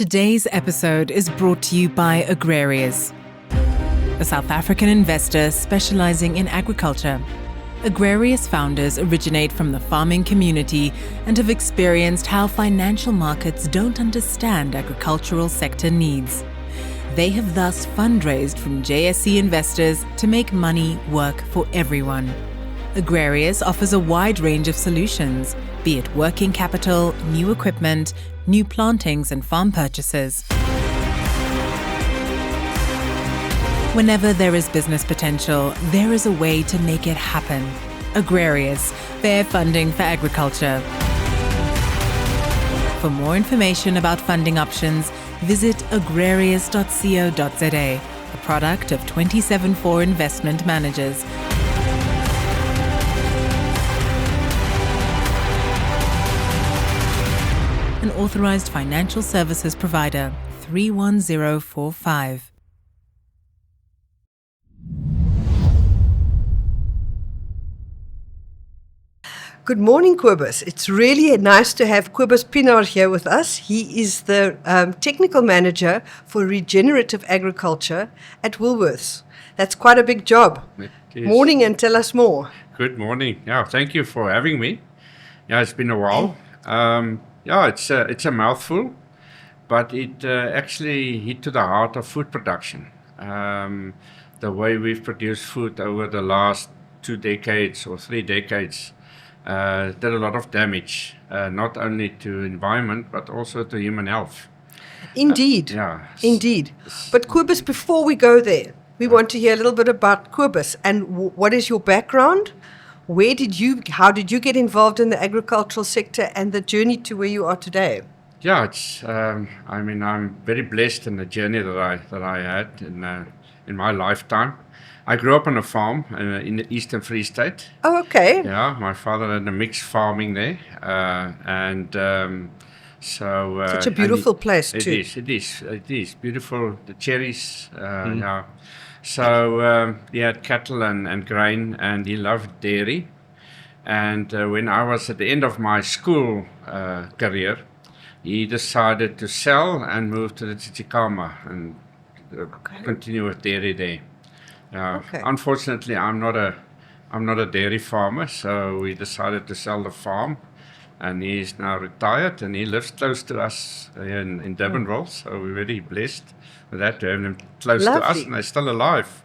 Today's episode is brought to you by Agrarius, a South African investor specializing in agriculture. Agrarius founders originate from the farming community and have experienced how financial markets don't understand agricultural sector needs. They have thus fundraised from JSE investors to make money work for everyone. Agrarius offers a wide range of solutions, be it working capital, new equipment, new plantings and farm purchases. Whenever there is business potential, there is a way to make it happen. Agrarius, fair funding for agriculture. For more information about funding options, visit agrarius.co.za, a product of 274 Investment Managers. An authorized financial services provider, 31045. Good morning, Kobus. It's really nice to have Kobus Pienaar here with us. He is the technical manager for Regenerative Agriculture at Woolworths. That's quite a big job. Morning, and tell us more. Good morning. Yeah, thank you for having me. Yeah, it's been a while. It's a mouthful, but it actually hit to the heart of food production. The way we've produced food over the last 2 decades or 3 decades did a lot of damage, not only to environment, but also to human health. Indeed. Indeed. But Kobus, before we go there, we want to hear a little bit about Kobus and what is your background? How did you get involved in the agricultural sector and the journey to where you are today? Yeah, I'm very blessed in the journey that I had in my lifetime. I grew up on a farm in the Eastern Free State. Oh, okay. Yeah, my father had a mixed farming there, such a beautiful place too. It is beautiful. The cherries, yeah. So he had cattle and grain, and he loved dairy. And when I was at the end of my school career, he decided to sell and move to the Tsitsikamma and continue with dairy there. Unfortunately, I'm not a dairy farmer, so we decided to sell the farm, and he's now retired, and he lives close to us here in Durbanville. So we're very blessed with that, to have them close to us, and they're still alive.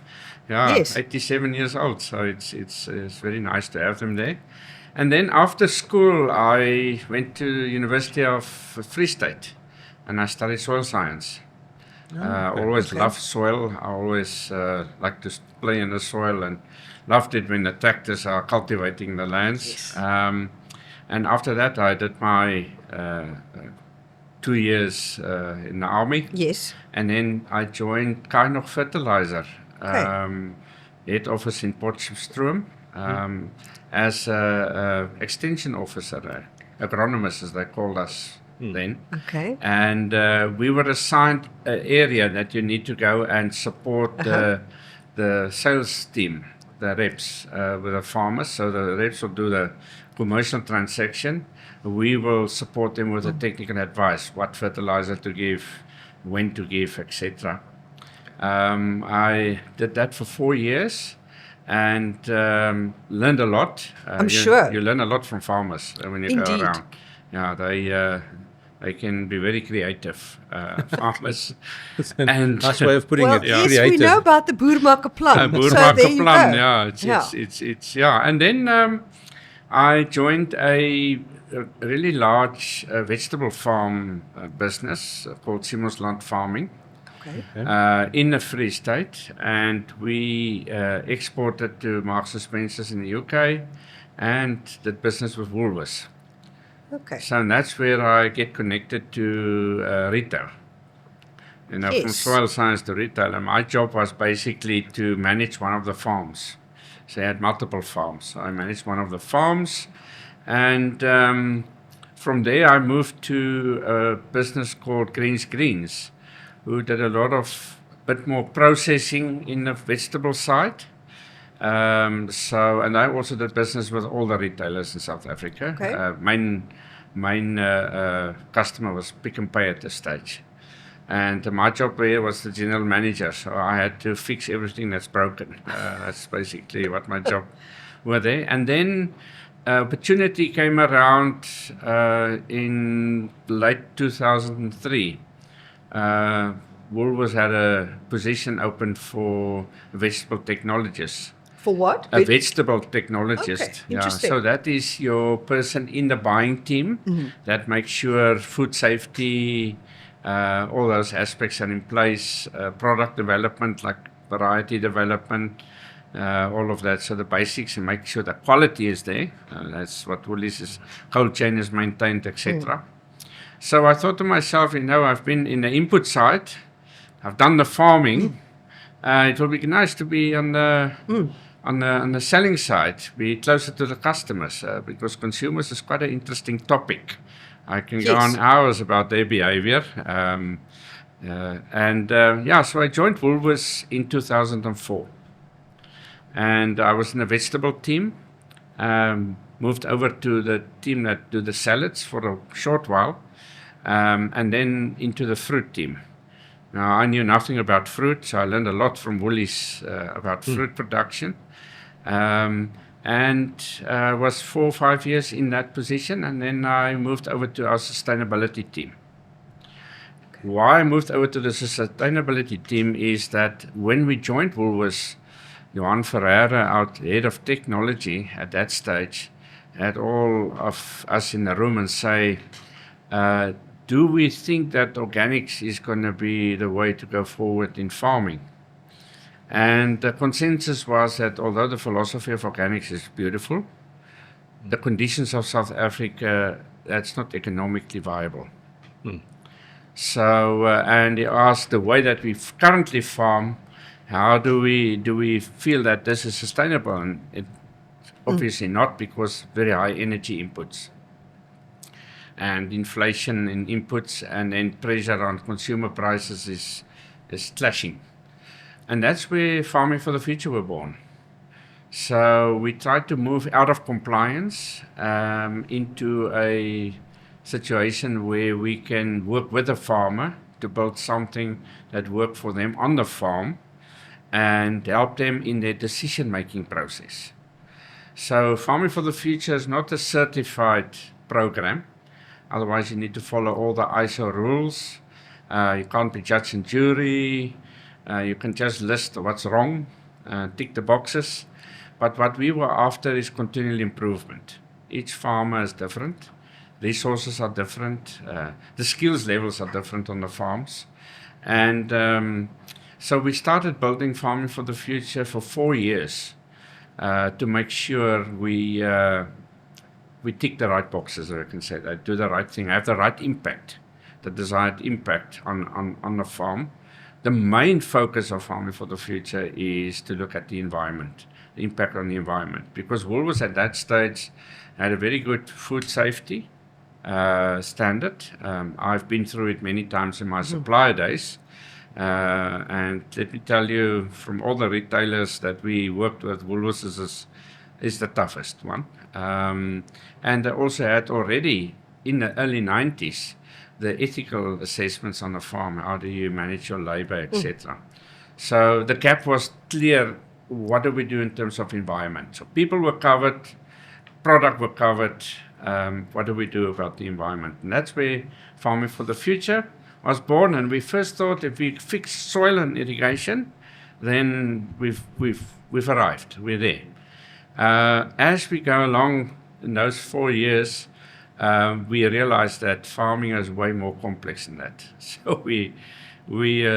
Yeah, yes. 87 years old. So it's very nice to have them there. And then after school, I went to University of Free State, and I studied soil science. Always loved soil. I always like to play in the soil and loved it when the tractors are cultivating the lands. Yes. And after that, I did my 2 years in the army. Yes. And then I joined Fertilizer, head office in Potchefstroom, as an extension officer, agronomist as they called us. Then. Okay. And we were assigned an area that you need to go and support the sales team, the reps, with the farmers. So the reps will do the commercial transaction. We will support them with the technical advice, what fertilizer to give, when to give, etc. I did that for 4 years and learned a lot. I'm sure. You learn a lot from farmers when you go around. Yeah, they can be very creative, farmers. And nice way of putting it. Yes, creative. We know about the boermaker plan. Boermaker plan, yeah. And then I joined a really large vegetable farm business called Simonsland Farming. In the Free State, and we exported to Marks & Spencer's in the UK and did business with Woolworths. Okay. So that's where I get connected to retail. From soil science to retail. And my job was basically to manage one of the farms. So I had multiple farms. So I managed one of the farms, and from there I moved to a business called Greens, who did a bit more processing in the vegetable side. And I also did business with all the retailers in South Africa. Okay. Main customer was Pick n Pay at this stage. And my job there was the general manager, so I had to fix everything that's broken. That's basically what my job was there. And then opportunity came around in late 2003. Woolworths had a position open for vegetable technologists. For what? A vegetable technologist. Okay, Yeah. interesting. So that is your person in the buying team that makes sure food safety, all those aspects are in place, product development like variety development, all of that. So the basics and make sure the quality is there. That's what Woolies' cold chain is maintained, etc. So I thought to myself, I've been in the input side, I've done the farming. It will be nice to be on the selling side, be closer to the customers, because consumers is quite an interesting topic. I can go on hours about their behaviour. So I joined Woolworths in 2004. And I was in the vegetable team, moved over to the team that do the salads for a short while, and then into the fruit team. Now, I knew nothing about fruit, so I learned a lot from Woolies about fruit production. Was 4 or 5 years in that position, and then I moved over to our sustainability team. Why I moved over to the sustainability team is that when we joined Woolworths, Johan Ferreira, our head of technology at that stage, had all of us in the room and say, do we think that organics is going to be the way to go forward in farming? And the consensus was that although the philosophy of organics is beautiful, the conditions of South Africa, that's not economically viable. So, and he asked the way that we currently farm, how do we feel that this is sustainable? And it obviously not, because very high energy inputs and inflation in inputs, and then pressure on consumer prices is clashing. And that's where Farming for the Future were born. So we tried to move out of compliance into a situation where we can work with the farmer to build something that works for them on the farm and help them in their decision-making process. So Farming for the Future is not a certified program. Otherwise, you need to follow all the ISO rules. You can't be judge and jury. You can just list what's wrong, tick the boxes. But what we were after is continual improvement. Each farmer is different. Resources are different. The skills levels are different on the farms. And so we started building Farming for the Future for 4 years to make sure we tick the right boxes, or I can say that, do the right thing, have the right impact, the desired impact on the farm. The main focus of Farming for the Future is to look at the environment, the impact on the environment, because Woolworths at that stage had a very good food safety standard. I've been through it many times in my supplier days. And let me tell you, from all the retailers that we worked with, Woolworths is the toughest one. And they also had already, in the early 90s, the ethical assessments on the farm. How do you manage your labor, etc. So the gap was clear. What do we do in terms of environment? So people were covered, product were covered. What do we do about the environment? And that's where Farming for the Future was born. And we first thought if we fix soil and irrigation, then we've arrived. We're there. As we go along in those 4 years, we realized that farming is way more complex than that. So we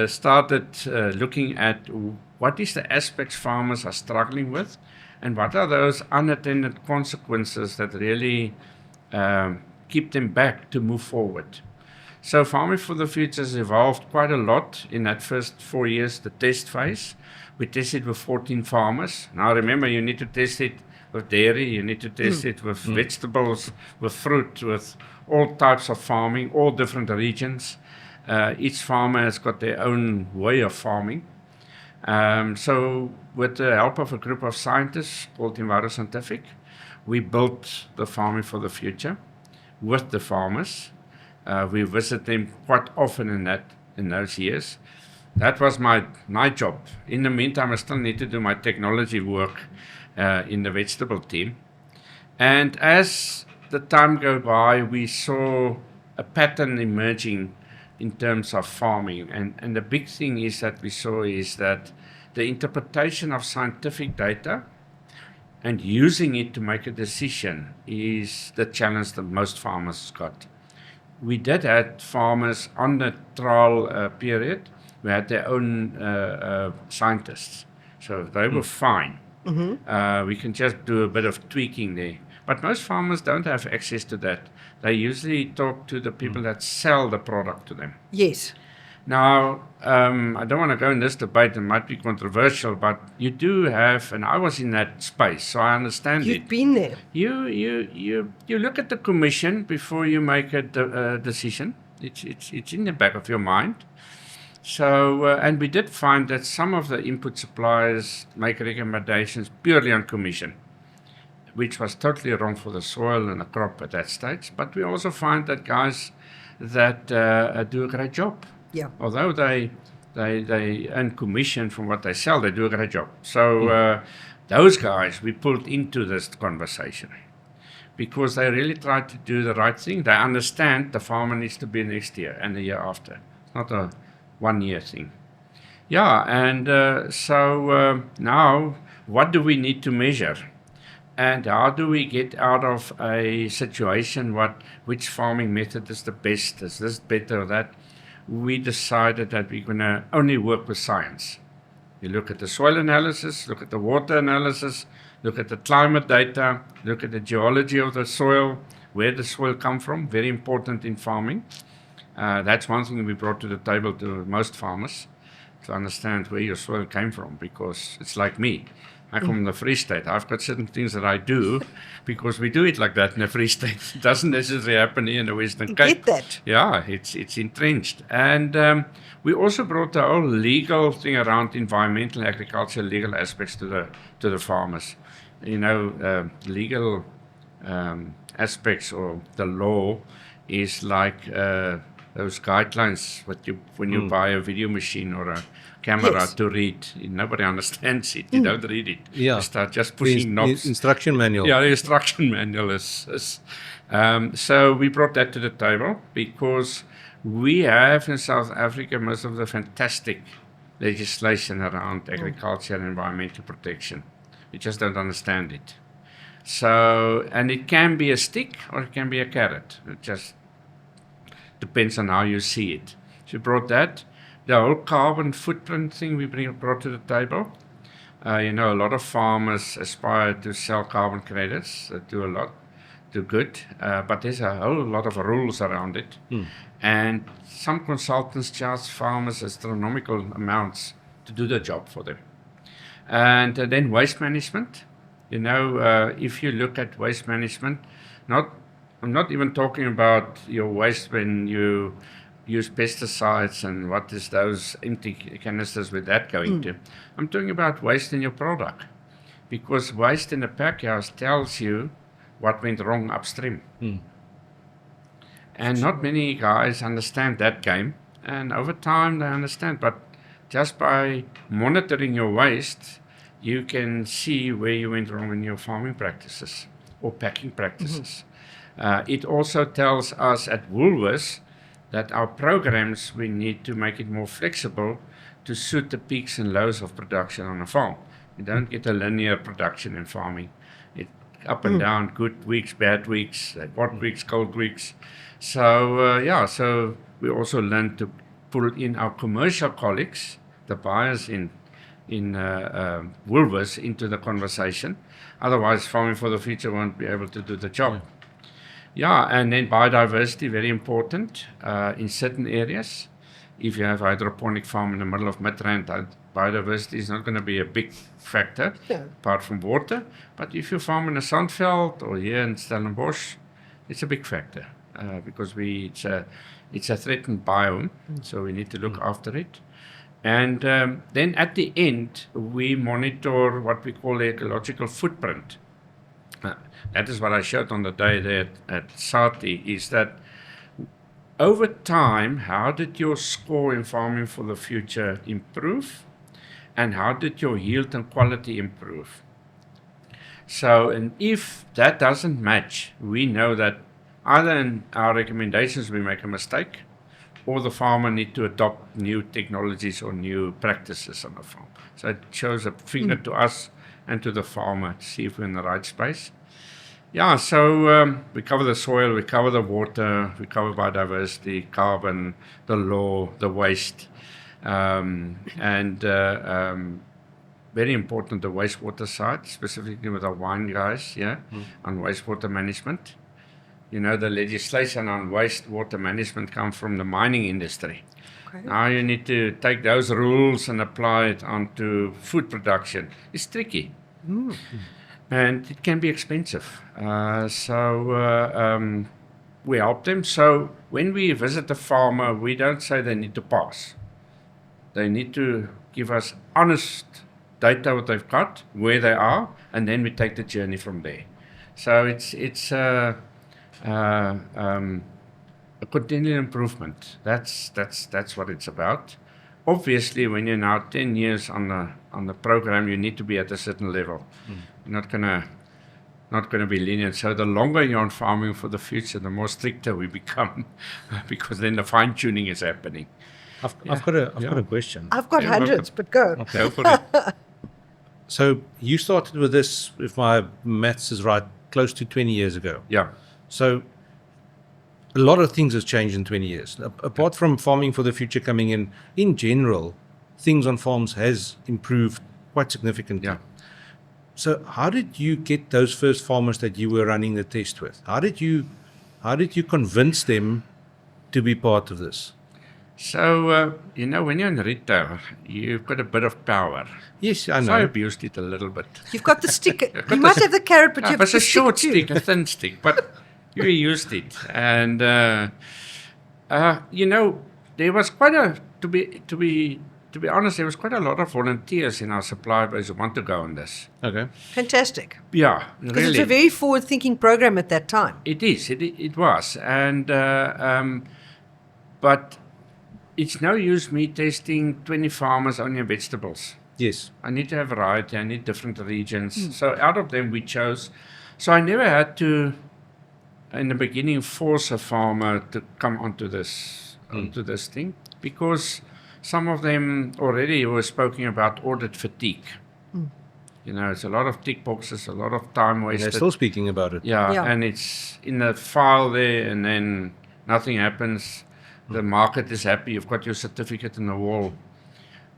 started looking at what is the aspects farmers are struggling with, and what are those unattended consequences that really keep them back to move forward. So Farming for the Future has evolved quite a lot in that first 4 years, the test phase. We tested with 14 farmers. Now remember, you need to test it with dairy, you need to test it with vegetables, with fruit, with all types of farming, all different regions. Each farmer has got their own way of farming. So with the help of a group of scientists called EnviroScientific, we built the Farming for the Future with the farmers. We visit them quite often in that in those years. That was my job. In the meantime, I still need to do my technology work in the vegetable team. And as the time go by, we saw a pattern emerging in terms of farming. And the big thing is that we saw is that the interpretation of scientific data and using it to make a decision is the challenge that most farmers got. We did have farmers on the trial period who had their own scientists. So they were fine. We can just do a bit of tweaking there. But most farmers don't have access to that. They usually talk to the people that sell the product to them. Yes. Now, I don't want to go in this debate, it might be controversial, but you do have, and I was in that space, so I understand it. You've been there. You look at the commission before you make a decision. It's in the back of your mind. So, and we did find that some of the input suppliers make recommendations purely on commission, which was totally wrong for the soil and the crop at that stage. But we also find that guys that do a great job. Yeah. Although they earn commission from what they sell, they do a great job. So those guys we pulled into this conversation because they really tried to do the right thing. They understand the farmer needs to be next year and the year after. It's not a 1 year thing. Yeah, and so now what do we need to measure? And how do we get out of a situation which farming method is the best? Is this better or that? We decided that we're going to only work with science. You look at the soil analysis, look at the water analysis, look at the climate data, look at the geology of the soil, where the soil come from, very important in farming. That's one thing we brought to the table to most farmers, to understand where your soil came from, because it's like me. I come from the Free State. I've got certain things that I do because we do it like that in the Free State. It doesn't necessarily happen here in the Western Cape. Get that? Yeah, it's entrenched. And we also brought the whole legal thing around environmental agriculture, legal aspects to the farmers. You know, legal aspects of the law is like those guidelines when you buy a video machine or a camera to read. Nobody understands it. You don't read it. Yeah. You start just pushing knobs. Instruction manual. Yeah, the instruction manual is so we brought that to the table because we have in South Africa most of the fantastic legislation around agriculture and environmental protection. We just don't understand it. So, and it can be a stick or it can be a carrot. It just depends on how you see it. So we brought that. The whole carbon footprint thing we brought to the table. You know, a lot of farmers aspire to sell carbon credits, do good, but there's a whole lot of rules around it. And some consultants charge farmers astronomical amounts to do the job for them. And then waste management. You know, if you look at waste management, I'm not even talking about your waste when you use pesticides and what is those empty canisters with that going to. I'm talking about waste in your product, because waste in the pack house tells you what went wrong upstream. And not many guys understand that game, and over time they understand, but just by monitoring your waste, you can see where you went wrong in your farming practices or packing practices. It also tells us at Woolworths that our programs, we need to make it more flexible to suit the peaks and lows of production on a farm. You don't get a linear production in farming. It's up and down, good weeks, bad weeks, hot weeks, cold weeks. So, so we also learned to pull in our commercial colleagues, the buyers in Woolworths, into the conversation. Otherwise, Farming for the Future won't be able to do the job. Yeah, and then biodiversity, very important in certain areas. If you have a hydroponic farm in the middle of Midrand, biodiversity is not going to be a big factor, apart from water. But if you farm in a Sandveld or here in Stellenbosch, it's a big factor because it's a threatened biome, so we need to look after it. And then at the end, we monitor what we call the ecological footprint. That is what I showed on the day there at Sati, is that over time, how did your score in farming for the future improve? And how did your yield and quality improve? So, and if that doesn't match, we know that either in our recommendations we make a mistake, or the farmer need to adopt new technologies or new practices on the farm. So it shows a finger to us and to the farmer to see if we're in the right space. Yeah, so we cover the soil, we cover the water, we cover biodiversity, carbon, the law, the waste, and very important, the wastewater side, specifically with our wine guys, on wastewater management. You know, the legislation on wastewater management comes from the mining industry. Okay. Now you need to take those rules and apply it onto food production. It's tricky. And it can be expensive. So we help them. So when we visit a farmer, we don't say they need to pass. They need to give us honest data, what they've got, where they are, and then we take the journey from there. So it's a continual improvement. That's what it's about. Obviously, when you're now 10 years on the program, you need to be at a certain level. You're not gonna be lenient. So the longer you're on farming for the future, the more stricter we become, because then the fine tuning is happening. I've got a question. I've got hundreds, but go. Okay. Go for it. So you started with this, if my maths is right, close to 20 years ago. Yeah. So a lot of things has changed in 20 years. Apart from farming for the future coming in general, things on farms has improved quite significantly. Yeah. So how did you get those first farmers that you were running the test with? How did you convince them to be part of this? So, when you're in retail, you've got a bit of power. Yes, I know. So I abused it a little bit. You've got the stick. You might have the carrot, but you have it's the a short stick stick, too. a thin stick, but you used it. And, there was quite to be honest, there was quite a lot of volunteers in our supply base who want to go on this. Okay. Fantastic. Yeah, Because really. it's a very forward-thinking program at that time. It is. It was. And, but it's no use me testing 20 farmers only on vegetables. Yes. I need to have variety. I need different regions. So out of them we chose. So I never had to, in the beginning, force a farmer to come onto this thing, because some of them already were speaking about audit fatigue. It's a lot of tick boxes, a lot of time wasted. They're still speaking about it. Yeah, and it's in the file there, and then nothing happens. The market is happy, you've got your certificate in the wall.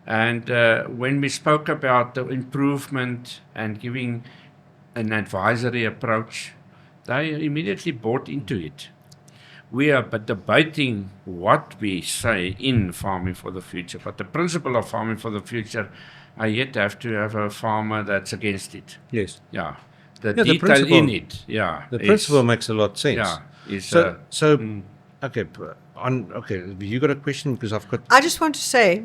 And when we spoke about the improvement and giving an advisory approach, they immediately bought into it. We are but debating what we say in farming for the future, but the principle of farming for the future, I yet have to have a farmer that's against it. Yes. Yeah. The detail in it. Yeah. The principle makes a lot of sense. Yeah. Okay. Okay. You got a question? Because I've got. I just want to say,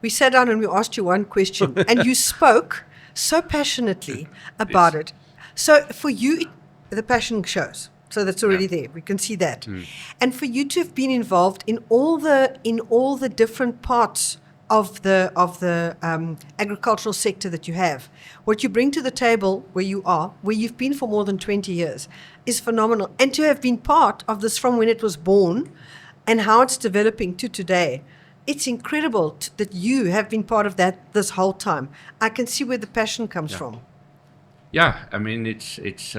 we sat down and we asked you one question, and you spoke so passionately about it. So for you, the passion shows. So that's already there. We can see that. And for you to have been involved in all the different parts of the agricultural sector that you have, what you bring to the table where you are, where you've been for more than 20 years, is phenomenal. And to have been part of this from when it was born and how it's developing to today, it's incredible that you have been part of that this whole time. I can see where the passion comes from. Yeah, I mean, it's.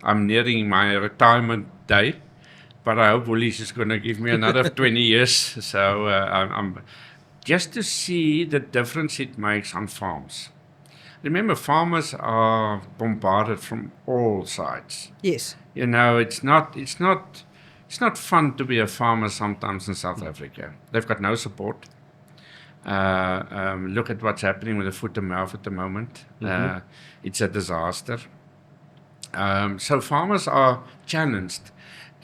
I'm nearing my retirement day, but I hope Woolies is going to give me another 20 years. So I'm just to see the difference it makes on farms. Remember, farmers are bombarded from all sides. Yes. It's not fun to be a farmer sometimes in South Africa. They've got no support. Look at what's happening with the foot and mouth at the moment. It's a disaster. So farmers are challenged.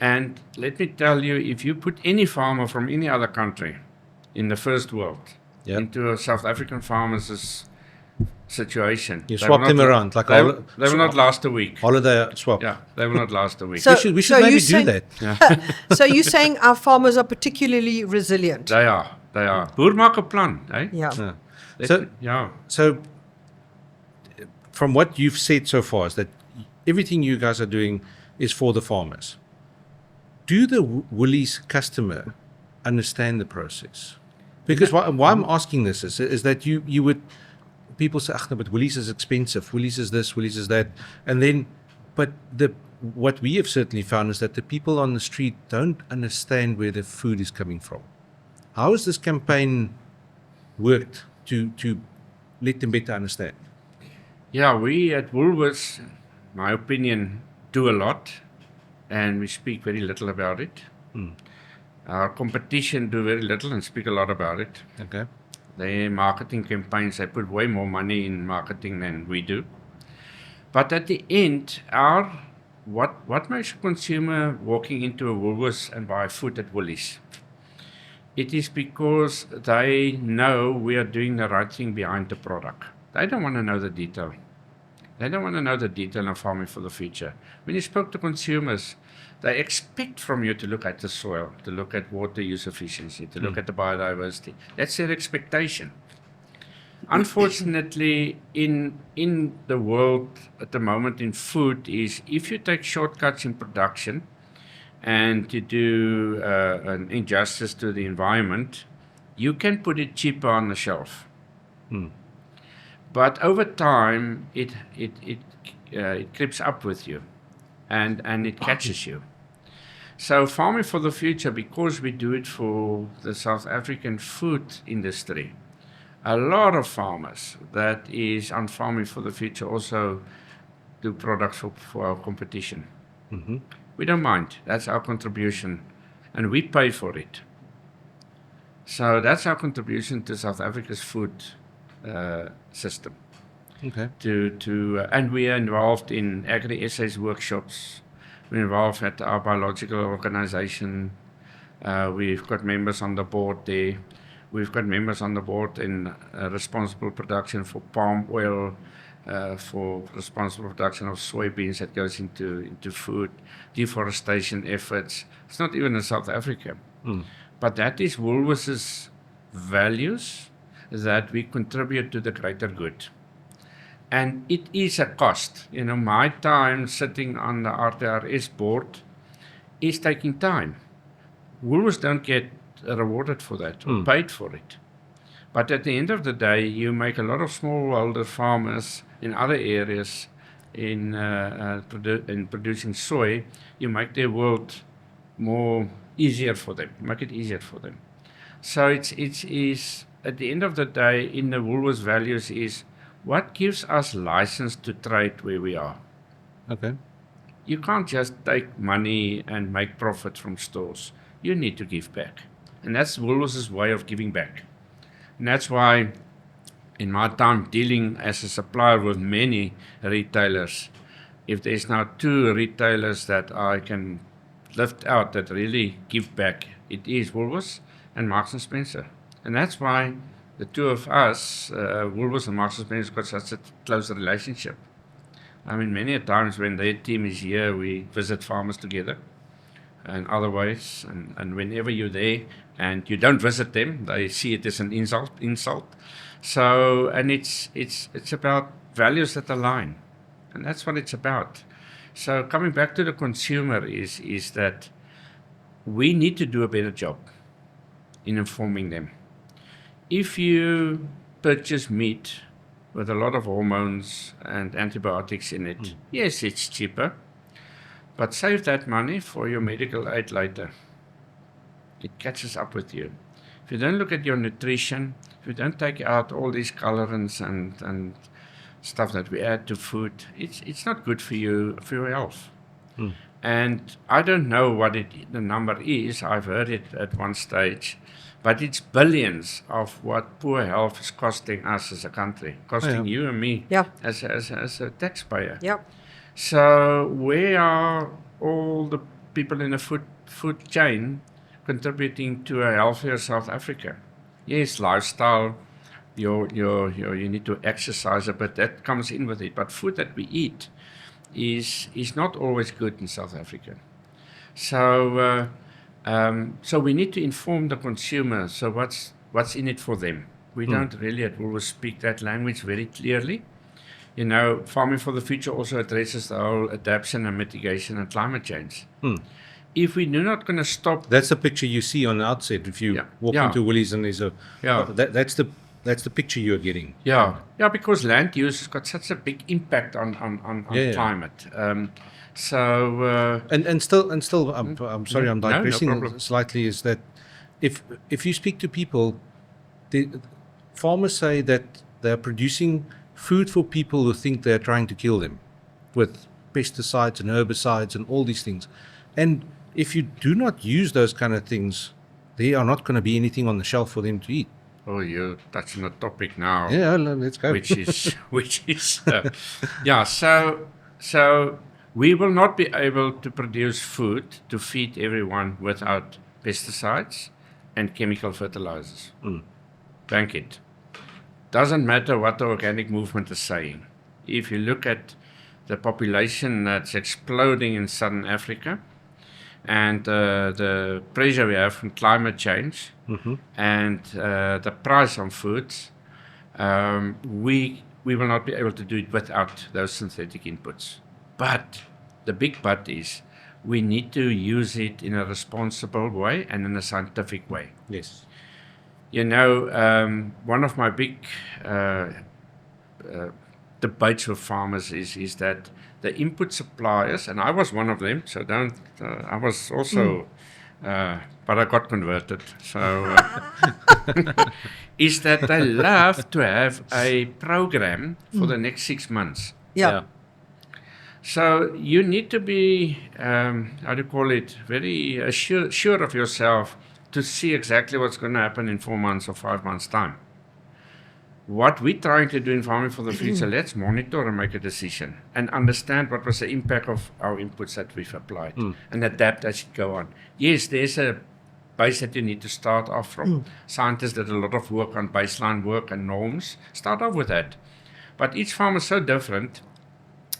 And let me tell you, if you put any farmer from any other country in the first world into a South African farmer's situation. You They swap will them not- around, like they, hol- they will not last a week. holiday swap. Yeah, they will not last a week. So- We should so maybe you do say- that. So you're saying our farmers are particularly resilient? They are. Boer maak 'n plan, eh? Yeah. Yeah. Let- So- yeah. So, from what you've said so far, is that everything you guys are doing is for the farmers. Do the Woolies customer understand the process? Because why I'm asking this is that you would, people say, no, but Woolies is expensive. Woolies is this, Woolies is that. And then, but what we have certainly found is that the people on the street don't understand where the food is coming from. How has this campaign worked to let them better understand? Yeah, we at Woolworths, my opinion, do a lot, and we speak very little about it. Our competition do very little and speak a lot about it. Okay. Their marketing campaigns, they put way more money in marketing than we do. But at the end, what makes a consumer walking into a Woolworths and buy food at Woolies? It is because they know we are doing the right thing behind the product. They don't want to know the detail. They don't want to know the detail of farming for the future. When you spoke to consumers, they expect from you to look at the soil, to look at water use efficiency, to look at the biodiversity. That's their expectation. Unfortunately, in the world at the moment in food is if you take shortcuts in production and you do an injustice to the environment, you can put it cheaper on the shelf. But over time, it creeps up with you, and it catches you. So farming for the future, because we do it for the South African food industry, a lot of farmers that is on farming for the future also do products for our competition. We don't mind. That's our contribution, and we pay for it. So that's our contribution to South Africa's food system. Okay. And we are involved in Agri-SA's workshops. We're involved at our biological organization. We've got members on the board there. We've got members on the board in responsible production for palm oil, for responsible production of soybeans that goes into food, deforestation efforts. It's not even in South Africa. But that is Woolworths' values, that we contribute to the greater good. And it is a cost. You know, my time sitting on the RTRS board is taking time. Woolworths don't get rewarded for that or paid for it. But at the end of the day, you make a lot of smallholder farmers in other areas in producing soy, you make their world more easier for them, make it easier for them. So it is at the end of the day, in the Woolworths values is what gives us license to trade where we are. Okay. You can't just take money and make profit from stores. You need to give back. And that's Woolworths' way of giving back. And that's why in my time dealing as a supplier with many retailers, if there's now 2 retailers that I can lift out that really give back, it is Woolworths and Marks & Spencer. And that's why the two of us, Woolworths and Marks & Spencer, got such a close relationship. I mean, many a times when their team is here, we visit farmers together and other ways. And whenever you're there and you don't visit them, they see it as an insult. So, and it's about values that align. And that's what it's about. So coming back to the consumer is that we need to do a better job in informing them. If you purchase meat with a lot of hormones and antibiotics in it, yes, it's cheaper, but save that money for your medical aid later. It catches up with you. If you don't look at your nutrition, if you don't take out all these colorants and stuff that we add to food, it's not good for you, for your health. And I don't know what the number is. I've heard it at one stage. But it's billions of what poor health is costing us as a country, costing you and me as a taxpayer. So where are all the people in the food chain contributing to a healthier South Africa? Yes, lifestyle, you need to exercise a bit. That comes in with it. But food that we eat is not always good in South Africa. So so we need to inform the consumer. So what's in it for them? We don't really at Woolworths speak that language very clearly. You know, Farming for the Future also addresses the whole adaptation and mitigation and climate change. If we're not going to stop, That's the picture you see on the outset. If you walk into Woolies and there's a, that's the picture you're getting. because land use has got such a big impact on climate. And still, I'm sorry, I'm digressing problem. slightly. Is that if you speak to people, the farmers say that they're producing food for people who think they're trying to kill them with pesticides and herbicides and all these things. And if you do not use those kind of things, there are not going to be anything on the shelf for them to eat. Oh, you're touching a topic now. Yeah, let's go. Which is so we will not be able to produce food to feed everyone without pesticides and chemical fertilizers. Bank it. Doesn't matter what the organic movement is saying. If you look at the population that's exploding in Southern Africa and the pressure we have from climate change and the price on foods, we will not be able to do it without those synthetic inputs. But the big but is we need to use it in a responsible way and in a scientific way. Yes. You know, one of my big debates with farmers is that the input suppliers, and I was one of them, so don't, I was also, but I got converted, so, is that they love to have a program for the next 6 months. Yeah. So you need to be, how do you call it, very sure of yourself to see exactly what's going to happen in 4 months or 5 months' time. What we're trying to do in Farming for the Future, let's monitor and make a decision and understand what was the impact of our inputs that we've applied and adapt as it go on. Yes, there's a base that you need to start off from. Scientists did a lot of work on baseline work and norms. Start off with that. But each farm is so different,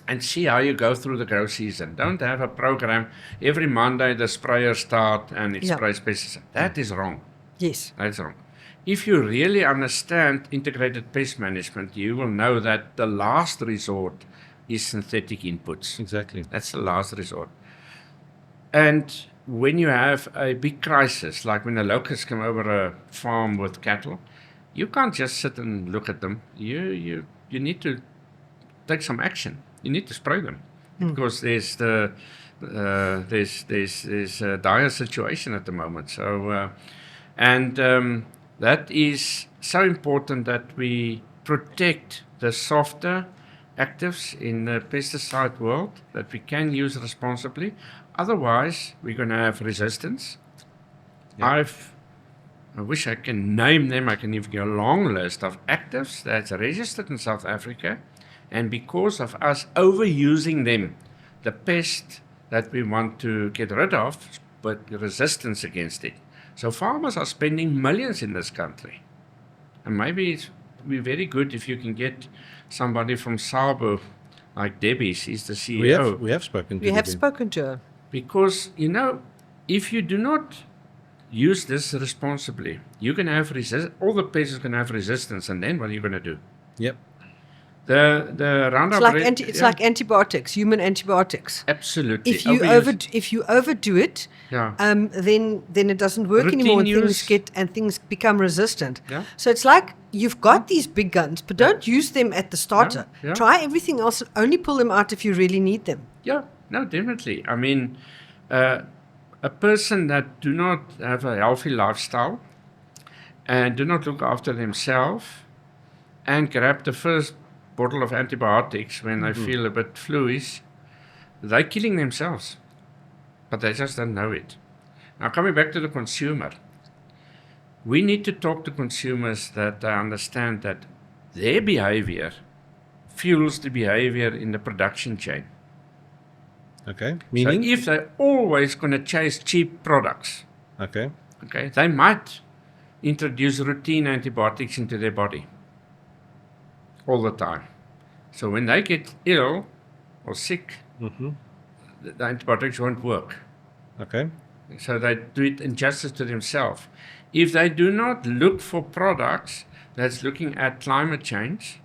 and see how you go through the grow season. Don't have a program every Monday the sprayers start and it sprays pesticides. That is wrong. Yes. That's wrong. If you really understand integrated pest management, you will know that the last resort is synthetic inputs. Exactly. That's the last resort. And when you have a big crisis, like when the locusts come over a farm with cattle, you can't just sit and look at them. You need to take some action. You need to spray them because there's a dire situation at the moment. So, that is so important that we protect the softer actives in the pesticide world that we can use responsibly. Otherwise, we're going to have resistance. I wish I can name them. I can give you a long list of actives that's registered in South Africa. And because of us overusing them, the pest that we want to get rid of, but resistance against it. So farmers are spending millions in this country. And maybe it would be very good if you can get somebody from Sabo, like Debbie, she's the CEO. We have spoken to her. We have spoken to her. Because, you know, if you do not use this responsibly, you're going to have all the pests are going to have resistance, and then what are you going to do? Yep. The Roundup It's like antibiotics, human antibiotics. Absolutely. If you overdo it, then it doesn't work Routine anymore, and use. things become resistant. Yeah. So it's like you've got these big guns, but don't use them at the starter. Yeah. Try everything else, and only pull them out if you really need them. Yeah, no, definitely. I mean, a person that do not have a healthy lifestyle and do not look after themselves and grab the first bottle of antibiotics when they feel a bit fluish, they're killing themselves. But they just don't know it. Now, coming back to the consumer, we need to talk to consumers that they understand that their behavior fuels the behavior in the production chain. Okay. Meaning? So if they're always going to chase cheap products, Okay. they might introduce routine antibiotics into their body. all the time. So when they get ill or sick, the antibiotics won't work. Okay. So they do it injustice to themselves. If they do not look for products that's looking at climate change,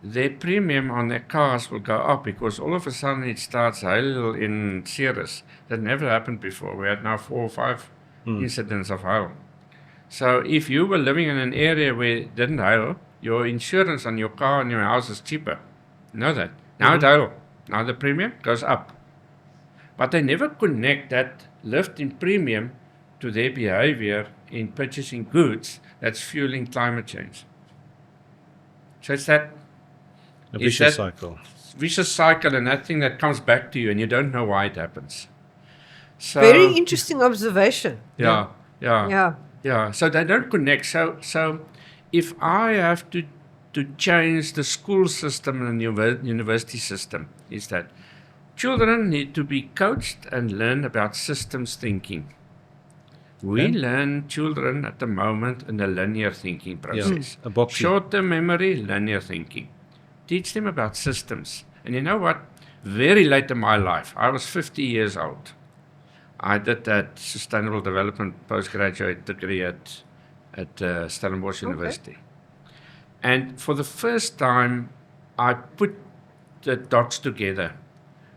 their premium on their cars will go up because all of a sudden it starts hail in Ceres. That never happened before. We had now 4 or 5 incidents of hail. So if you were living in an area where it didn't hail, your insurance on your car and your house is cheaper. You know that. Now it hail. Now the premium goes up. But they never connect that lift in premium to their behavior in purchasing goods that's fueling climate change. So it's that A vicious cycle. vicious cycle, and that thing that comes back to you and you don't know why it happens. So, Very interesting observation. Yeah. Yeah. So they don't connect. So if I have to change the school system and university system, is that children need to be coached and learn about systems thinking. We learn children at the moment in a linear thinking process. A boxy. Short-term memory, linear thinking. Teach them about systems. And you know what? Very late in my life, I was 50 years old. I did that Sustainable Development postgraduate degree at Stellenbosch University. And for the first time, I put the dots together,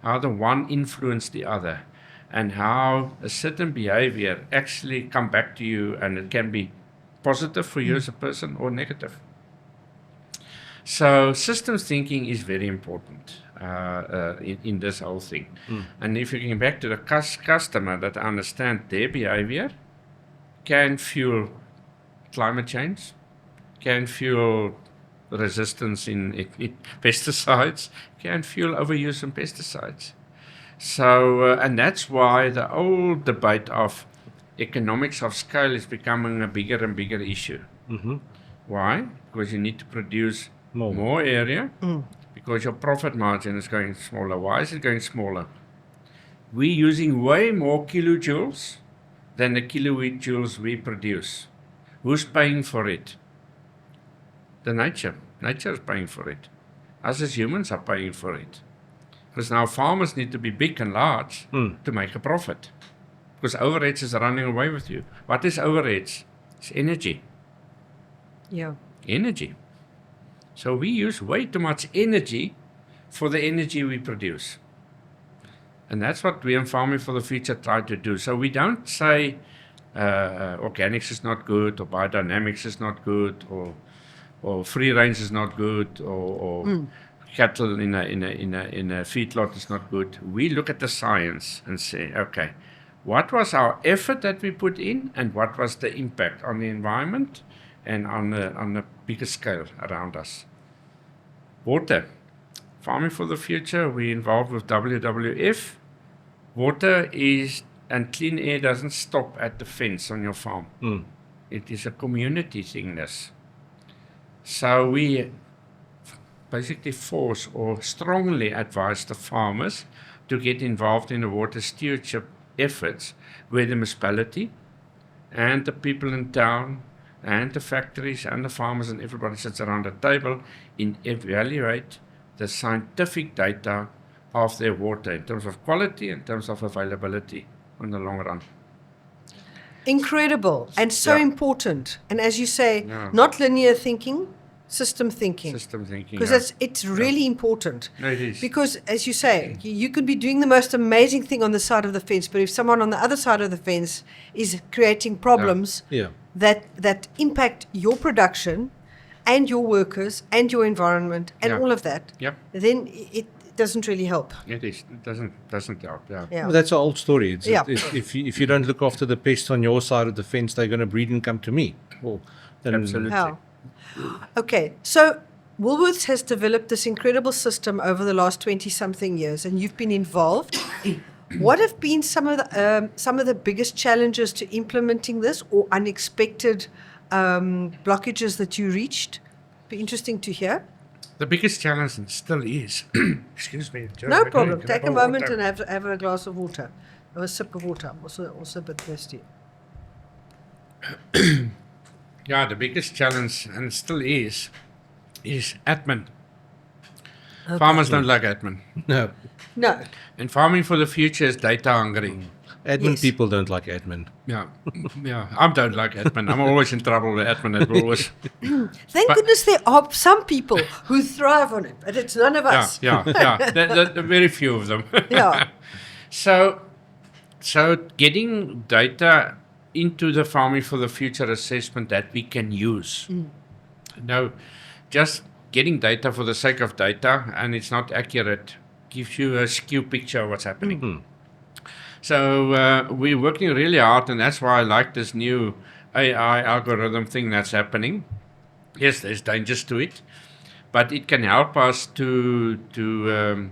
how the one influenced the other, and how a certain behavior actually come back to you, and it can be positive for you as a person or negative. So systems thinking is very important in this whole thing. And if you get back to the customer that understand their behavior, can fuel climate change, can fuel resistance in pesticides, can fuel overuse in pesticides. So, and that's why the old debate of economics of scale is becoming a bigger and bigger issue. Why? Because you need to produce more area, because your profit margin is going smaller. Why is it going smaller? We're using way more kilojoules than the kilojoules we produce. Who's paying for it? The nature. Nature is paying for it. Us as humans are paying for it. Because now farmers need to be big and large to make a profit. Because overheads is running away with you. What is overheads? It's energy. Yeah. Energy. So we use way too much energy for the energy we produce. And that's what we in Farming for the Future try to do. So we don't say organics is not good, or biodynamics is not good, or free range is not good, or cattle in a feedlot is not good. We look at the science and say, okay, what was our effort that we put in, and what was the impact on the environment and on the bigger scale around us? Water. Farming for the Future, we're involved with WWF. Water is, and clean air doesn't stop at the fence on your farm. It is a community thing, this. So we basically force or strongly advise the farmers to get involved in the water stewardship efforts, where the municipality and the people in town and the factories and the farmers and everybody sits around the table and evaluate the scientific data of their water in terms of quality, in terms of availability in the long run. Incredible and so important. And as you say, not linear thinking, system thinking. System thinking. Because it's really important. No, it is. Because as you say, you could be doing the most amazing thing on the side of the fence, but if someone on the other side of the fence is creating problems that impact your production and your workers and your environment and all of that, then it doesn't really help. It is. It doesn't help. Yeah. Well, that's an old story. If you don't look after the pests on your side of the fence, they're going to breed and come to me. Well, then Absolutely. How? Okay, so Woolworths has developed this incredible system over the last 20-something years, and you've been involved. What have been some of the biggest challenges to implementing this, or unexpected blockages that you reached? Be interesting to hear. The biggest challenge still is, excuse me. No problem. Take a moment and have a glass of water. Have a sip of water. I'm also a bit thirsty. Yeah, the biggest challenge, and it still is is admin. Okay. Farmers don't like admin. No, No. And farming for the future is data hungry. admin Yes. people don't like admin. Yeah, yeah. I don't like admin. I'm always in trouble with admin at Woolworths. Thank But- goodness there are some people who thrive on it, but it's none of Yeah, us. yeah. There are very few of them. Yeah. So getting data into the farming for the future assessment that we can use. No, just getting data for the sake of data and it's not accurate gives you a skew picture of what's happening. So we're working really hard, and that's why I like this new AI algorithm thing that's happening. Yes, there's dangers to it, but it can help us to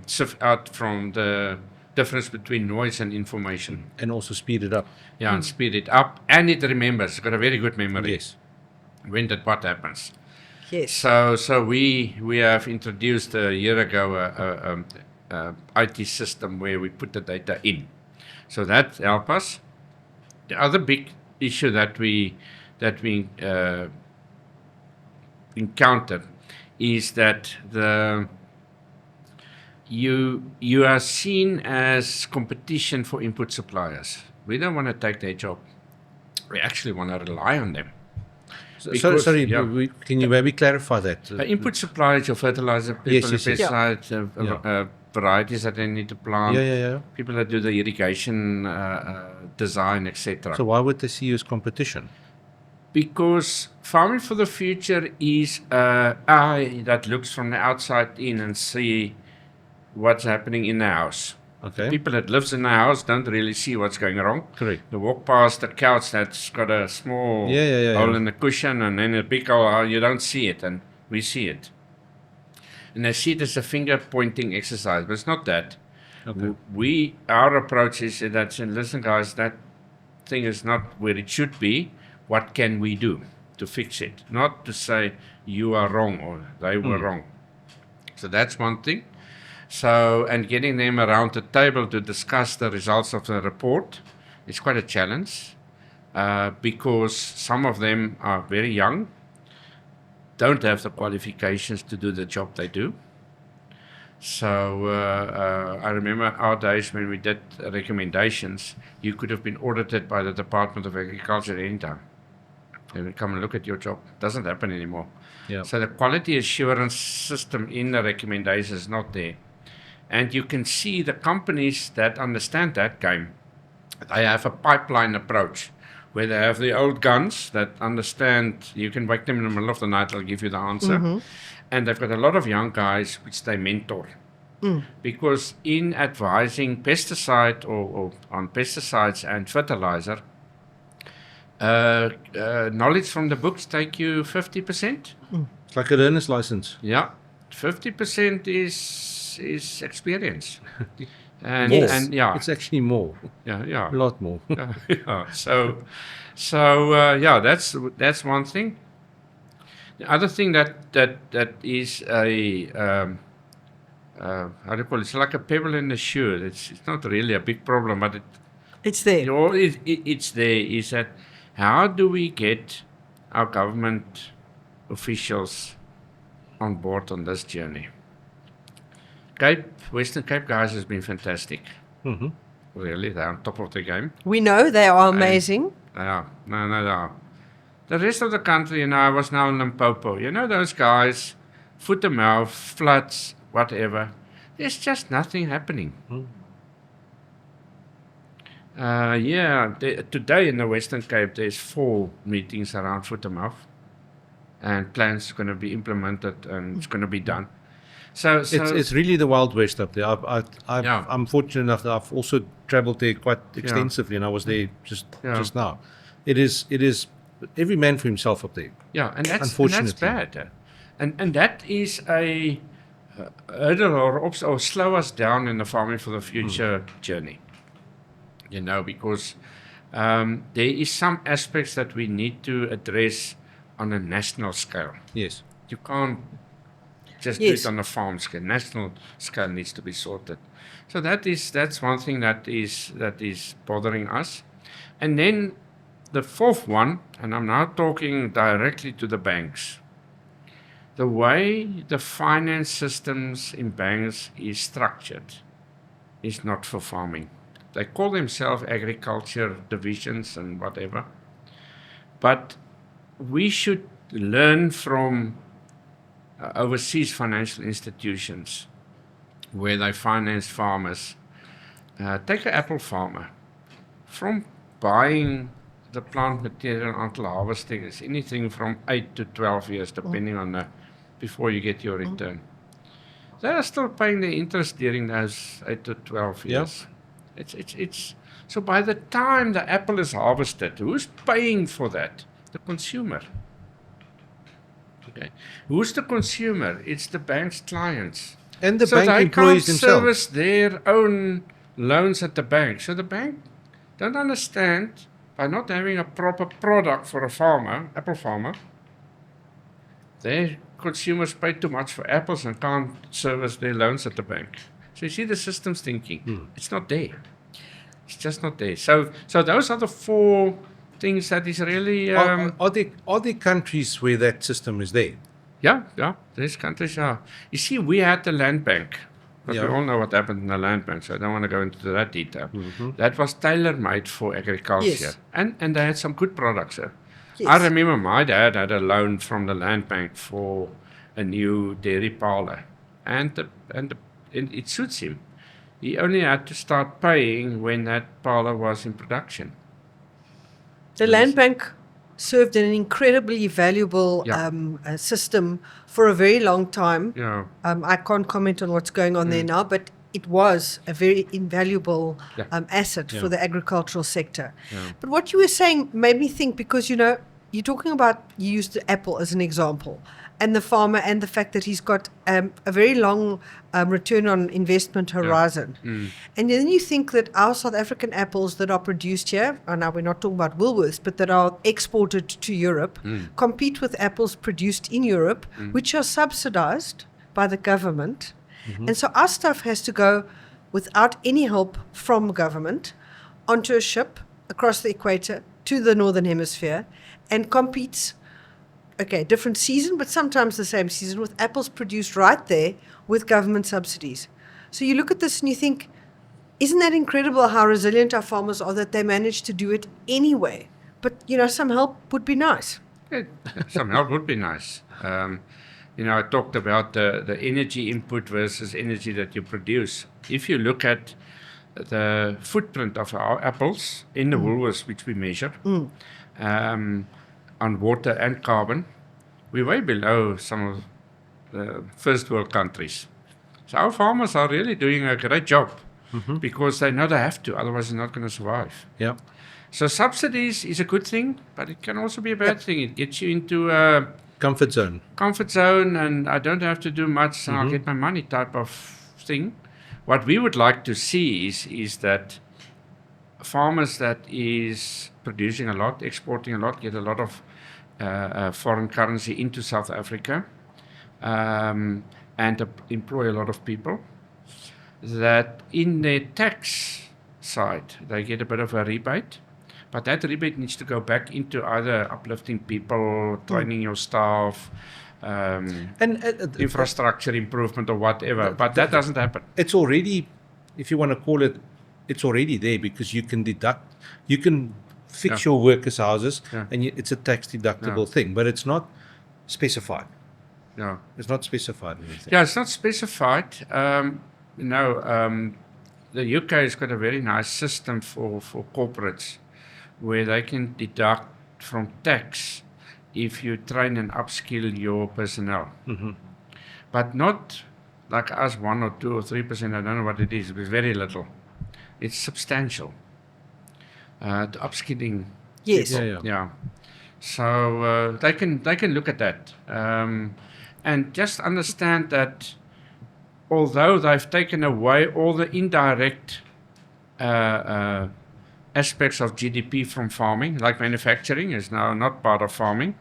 sift out from the difference between noise and information. And also speed it up. Yeah, and speed it up, and it remembers. It's got a very good memory. Yes. When that what happens. Yes. So we have introduced a year ago a IT system where we put the data in. So that helps us. The other big issue that we encounter is that you are seen as competition for input suppliers. We don't want to take their job. We actually want to rely on them. So, Because- sorry, yeah. can you maybe clarify that? Input suppliers, your fertilizer people, Yes, the yes, yes. pesticides, Yeah. varieties that they need to plant, Yeah. people that do the irrigation design, etc. So why would they see you as competition? Because farming for the future is an eye that looks from the outside in and see what's happening in the house. Okay. People that lives in the house don't really see what's going wrong. Correct. They walk past the couch that's got a small Yeah. hole in the cushion and then a big hole. You don't see it, and we see it. And they see it as a finger pointing exercise, but it's not that. Okay. Our approach is that, saying, listen, guys, that thing is not where it should be. What can we do to fix it? Not to say you are wrong or they were wrong. So that's one thing. So, and getting them around the table to discuss the results of the report is quite a challenge because some of them are very young, don't have the qualifications to do the job they do. So I remember our days when we did recommendations, you could have been audited by the Department of Agriculture anytime. They would come and look at your job. Doesn't happen anymore. Yeah. So the quality assurance system in the recommendation is not there. And you can see the companies that understand that game, they have a pipeline approach where they have the old guns that understand you can wake them in the middle of the night, they'll give you the answer. And they've got a lot of young guys which they mentor. Because in advising pesticide or on pesticides and fertilizer, knowledge from the books take you 50%. It's like a learner's license. Yeah, 50% is experience. And, More. and yeah, It's actually more. yeah. A lot more. Yeah. So yeah, that's one thing. The other thing that is a how do you call it? It's like a pebble in the shoe. It's not really a big problem, but It's there. it's there. Is that how do we get our government officials on board on this journey? Western Cape guys has been fantastic. Mhm. Really, they're on top of the game. We know they are amazing. Yeah, no, they are. The rest of the country, I was now in Limpopo. Those guys, foot to mouth, floods, whatever. There's just nothing happening. Today in the Western Cape, there's 4 meetings around foot to mouth, and plans going to be implemented and it's going to be done. So It's really the Wild West up there. Yeah. I'm fortunate enough that I've also travelled there quite extensively, and I was there just now. It is every man for himself up there. Yeah, and that's Unfortunately. bad. And that is a hurdle or slow us down in the farming for the future journey. Because there is some aspects that we need to address on a national scale. Yes. You can't just do Yes. it on a farm scale. National scale needs to be sorted. So that's one thing that is bothering us. And then the fourth one, and I'm now talking directly to the banks. the way the finance systems in banks is structured is not for farming. They call themselves agriculture divisions and whatever. But we should learn from overseas financial institutions where they finance farmers. Take an apple farmer. From buying the plant material until harvesting is anything from 8 to 12 years, depending on before you get your return. They are still paying the interest during those 8 to 12 years. It's so by the time the apple is harvested, who's paying for that? The consumer. Okay. Who's the consumer? It's the bank's clients. And the So bank they employs can't themselves. service their own loans at the bank. So the bank don't understand, by not having a proper product for a farmer, apple farmer, their consumers pay too much for apples and can't service their loans at the bank. So you see the system's thinking. It's not there. It's just not there. So those are the 4 things that is really... Are there countries where that system is there? Yeah, there's countries are. You see, we had the land bank. But we all know what happened in the land bank, so I don't want to go into that detail. That was tailor-made for agriculture. Yes. And they had some good products. Yes. I remember my dad had a loan from the land bank for a new dairy parlour. And it suits him. He only had to start paying when that parlour was in production. The land bank served an incredibly valuable Yeah. system for a very long time. Yeah. I can't comment on what's going on there now, but it was a very invaluable asset for the agricultural sector. But what you were saying made me think, because, you're talking about, you used the apple as an example, and the farmer, and the fact that he's got a very long return on investment horizon. And then you think that our South African apples that are produced here, and now we're not talking about Woolworths, but that are exported to Europe, compete with apples produced in Europe, which are subsidized by the government. And so our stuff has to go without any help from government onto a ship across the equator to the Northern Hemisphere and competes, different season, but sometimes the same season, with apples produced right there with government subsidies. So you look at this and you think, isn't that incredible how resilient our farmers are, that they manage to do it anyway? But, some help would be nice. Some help would be nice. I talked about the energy input versus energy that you produce. If you look at the footprint of our apples in the Woolworths, which we measure, on water and carbon, we're way below some of the first world countries. So our farmers are really doing a great job because they know they have to, otherwise they're not going to survive. Yeah. So subsidies is a good thing, but it can also be a bad thing. It gets you into a Comfort zone. and I don't have to do much and I'll get my money type of thing. What we would like to see is that farmers that is producing a lot, exporting a lot, get a lot of foreign currency into South Africa and employ a lot of people, that in their tax side they get a bit of a rebate. But that rebate needs to go back into either uplifting people, training your staff, infrastructure improvement or whatever. But that doesn't happen. It's already, if you want to call it, it's already there, because you can fix your workers' houses and it's a tax deductible thing, but it's not specified. Yeah. It's not specified anything. Yeah, it's not specified. The UK has got a very nice system for corporates where they can deduct from tax if you train and upskill your personnel. But not like us, 1 or 2 or 3%, I don't know what it is, but very little. It's substantial. The upskilling. Yes. Yeah. So they can look at that and just understand that although they've taken away all the indirect aspects of GDP from farming, like manufacturing is now not part of farming.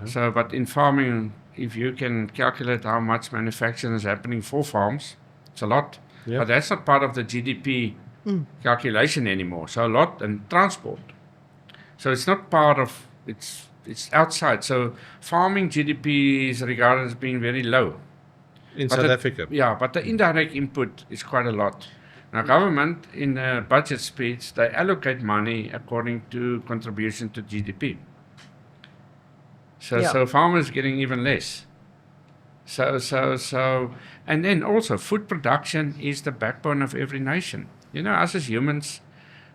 So, but in farming, if you can calculate how much manufacturing is happening for farms, it's a lot. Yeah. But that's not part of the GDP calculation anymore. So a lot, and transport. So it's not part of, it's it's outside. So farming GDP is regarded as being very low. In But South the- Africa. Yeah, but the indirect input is quite a lot. Now, government in the budget speech, they allocate money according to contribution to GDP. So, Yeah. so farmers getting even less. So, and then also food production is the backbone of every nation. You know, us as humans,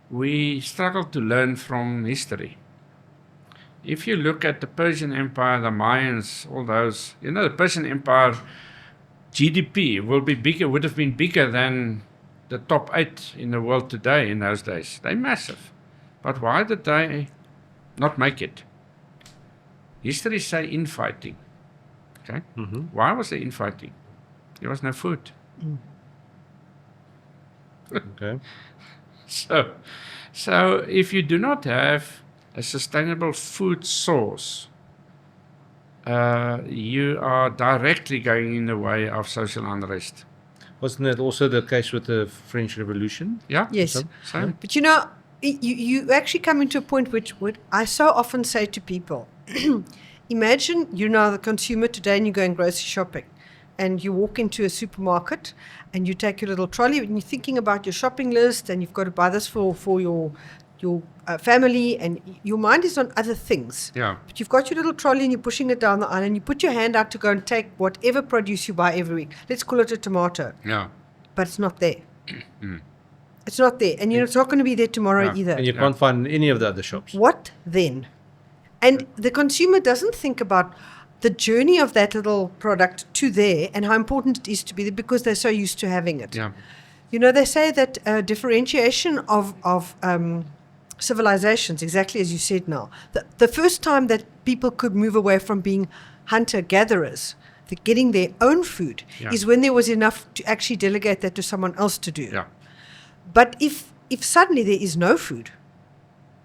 we struggle to learn from history. If you look at the Persian Empire, the Mayans, all those, you know, the Persian Empire GDP would have been bigger than the top 8 in the world today in those days. They're massive. But why did they not make it? History say infighting. Okay? Why was there infighting? There was no food. Okay. So if you do not have a sustainable food source, you are directly going in the way of social unrest. Wasn't that also the case with the French Revolution? Yeah? Yes. Same. But you know, you actually come into a point which I so often say to people. Imagine you're now the consumer today and you're going grocery shopping and you walk into a supermarket and you take your little trolley and you're thinking about your shopping list and you've got to buy this for your family and your mind is on other things. Yeah. But you've got your little trolley and you're pushing it down the aisle and you put your hand out to go and take whatever produce you buy every week. Let's call it a tomato. Yeah. But it's not there. It's not there. And it's not going to be there tomorrow Yeah. either. And you can't find any of the other shops. What then? And the consumer doesn't think about the journey of that little product to there and how important it is to be there because they're so used to having it. Yeah. You know, they say that differentiation of civilizations, exactly as you said now, the first time that people could move away from being hunter-gatherers, getting their own food, Yeah. is when there was enough to actually delegate that to someone else to do. Yeah. But if suddenly there is no food,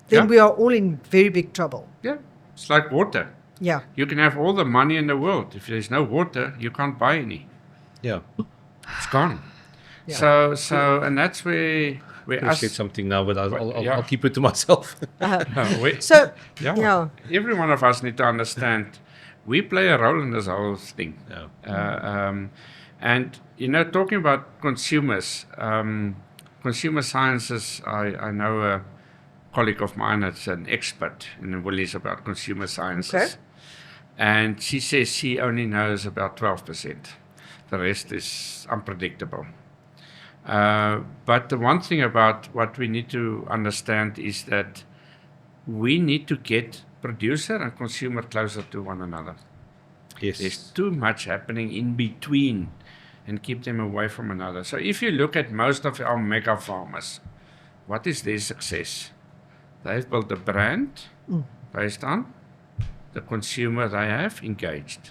then Yeah. we are all in very big trouble. Yeah. It's like water. Yeah. You can have all the money in the world. If there's no water, you can't buy any. Yeah. It's gone. Yeah. So, and that's where I said something now, but I'll Yeah. keep it to myself. So, yeah. yeah. Every one of us need to understand we play a role in this whole thing. Yeah. And, you know, talking about consumers, consumer sciences, I know a colleague of mine that's an expert in Woolies about consumer sciences. Okay. And she says she only knows about 12%. The rest is unpredictable. But the one thing about what we need to understand is that we need to get producer and consumer closer to one another. Yes. There's too much happening in between and keep them away from another. So if you look at most of our mega farmers, what is their success? They've built a brand based on the consumer they have engaged.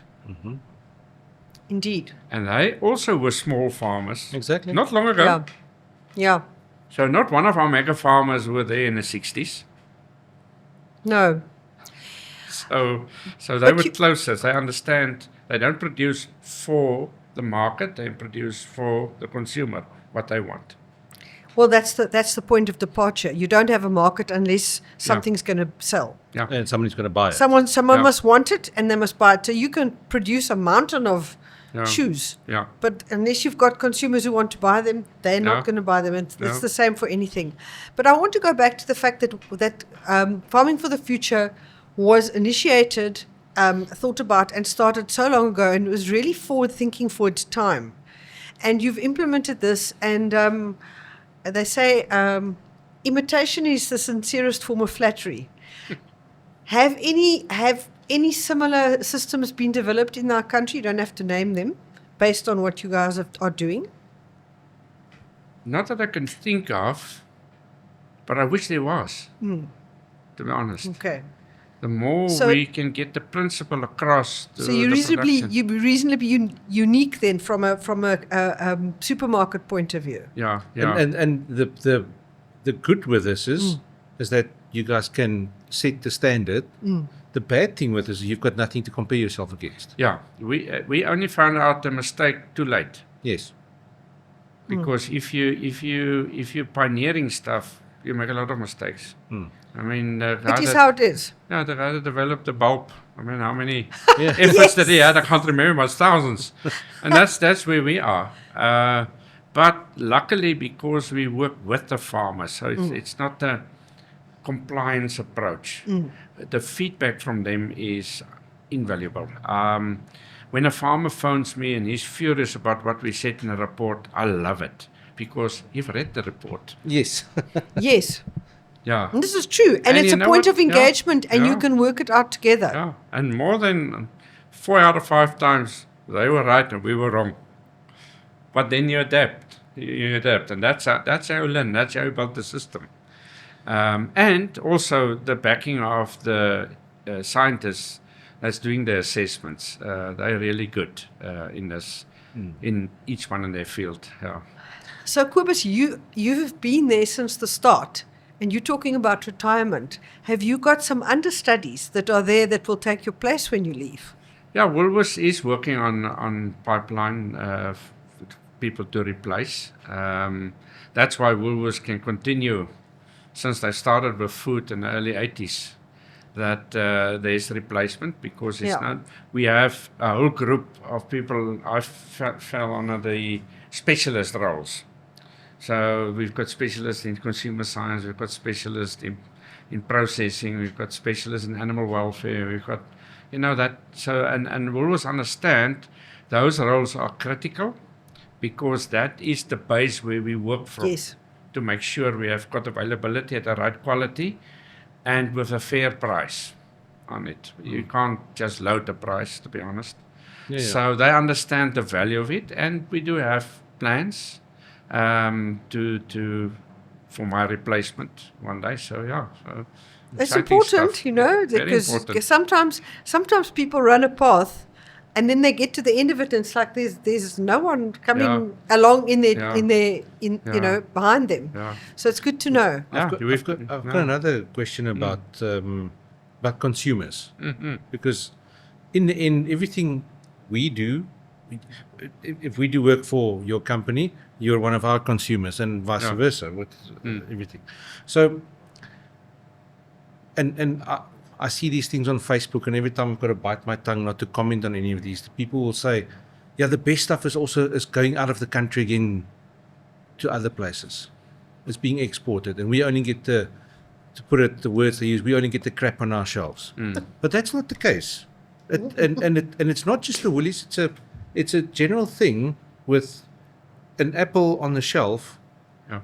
Indeed. And they also were small farmers. Exactly. Not long ago. Yeah. Yeah. So not one of our mega farmers were there in the 60s. No. So they But were you- closer. They understand they don't produce for the market, they produce for the consumer what they want. Well, that's the point of departure. You don't have a market unless something's going to sell. Yeah. And somebody's going to buy it. Someone Yeah. must want it and they must buy it. So you can produce a mountain of Yeah. shoes. Yeah. But unless you've got consumers who want to buy them, they're No. not going to buy them. And No. it's the same for anything. But I want to go back to the fact that Farming for the Future was initiated, thought about, and started so long ago, and it was really forward-thinking for its time. And you've implemented this, and they say imitation is the sincerest form of flattery. Have any similar systems been developed in our country? You don't have to name them, based on what you guys are doing. Not that I can think of, but I wish there was, to be honest. Okay. The more So- we can get the principle across to So you're the reasonably production. unique then from a supermarket point of view. Yeah, yeah. And the good with this is that you guys can set the standard. The bad thing with this is you've got nothing to compare yourself against. Yeah, we only found out the mistake too late. Yes. Because if you're pioneering stuff, you make a lot of mistakes. I mean, It is how it is. yeah, the guy that developed the bulb. I mean, how many Yeah. efforts that he had? I can't remember, but thousands. And that's where we are. But luckily, because we work with the farmers, so it's not a compliance approach. The feedback from them is invaluable. When a farmer phones me and he's furious about what we said in the report, I love it because you've read the report. Yes. Yes. Yeah. And this is true. And it's you a know point what? of engagement, and you Yeah. can work it out together. Yeah, and more than 4 out of 5 times they were right and we were wrong. But then you adapt. You adapt, and that's how you learn. That's how you build the system. And also the backing of the scientists that's doing the assessments. They're really good in this, in each one in their field. Yeah. So, Kobus, you've been there since the start, and you're talking about retirement. Have you got some understudies that are there that will take your place when you leave? Yeah, Woolworths is working on pipeline people to replace. That's why Woolworths can continue since they started with food in the early 80s. That there's replacement because it's not. We have a whole group of people. I fell under the specialist roles. So we've got specialists in consumer science, we've got specialists in processing, we've got specialists in animal welfare, we've got, that. So, and we'll always understand those roles are critical because that is the base where we work from. Yes. To make sure we have got availability at the right quality and with a fair price on it. You can't just load the price, to be honest. Yeah. So they understand the value of it, and we do have plans for my replacement one day. So yeah, so It's exciting important, stuff. Very because important. sometimes people run a path, and then they get to the end of it, and it's like there's no one coming along in their behind them. Yeah. So it's good to know. Yeah, I've got another question about consumers. Because in the end, everything we do, if we do work for your company, you're one of our consumers, and vice versa with everything. So, and I see these things on Facebook, and every time I've got to bite my tongue not to comment on any of these, people will say, yeah, the best stuff is going out of the country again to other places. It's being exported, and we only get to put it the words they use, we only get the crap on our shelves. But that's not the case. And it's not just the Woolies, it's a general thing. With an apple on the shelf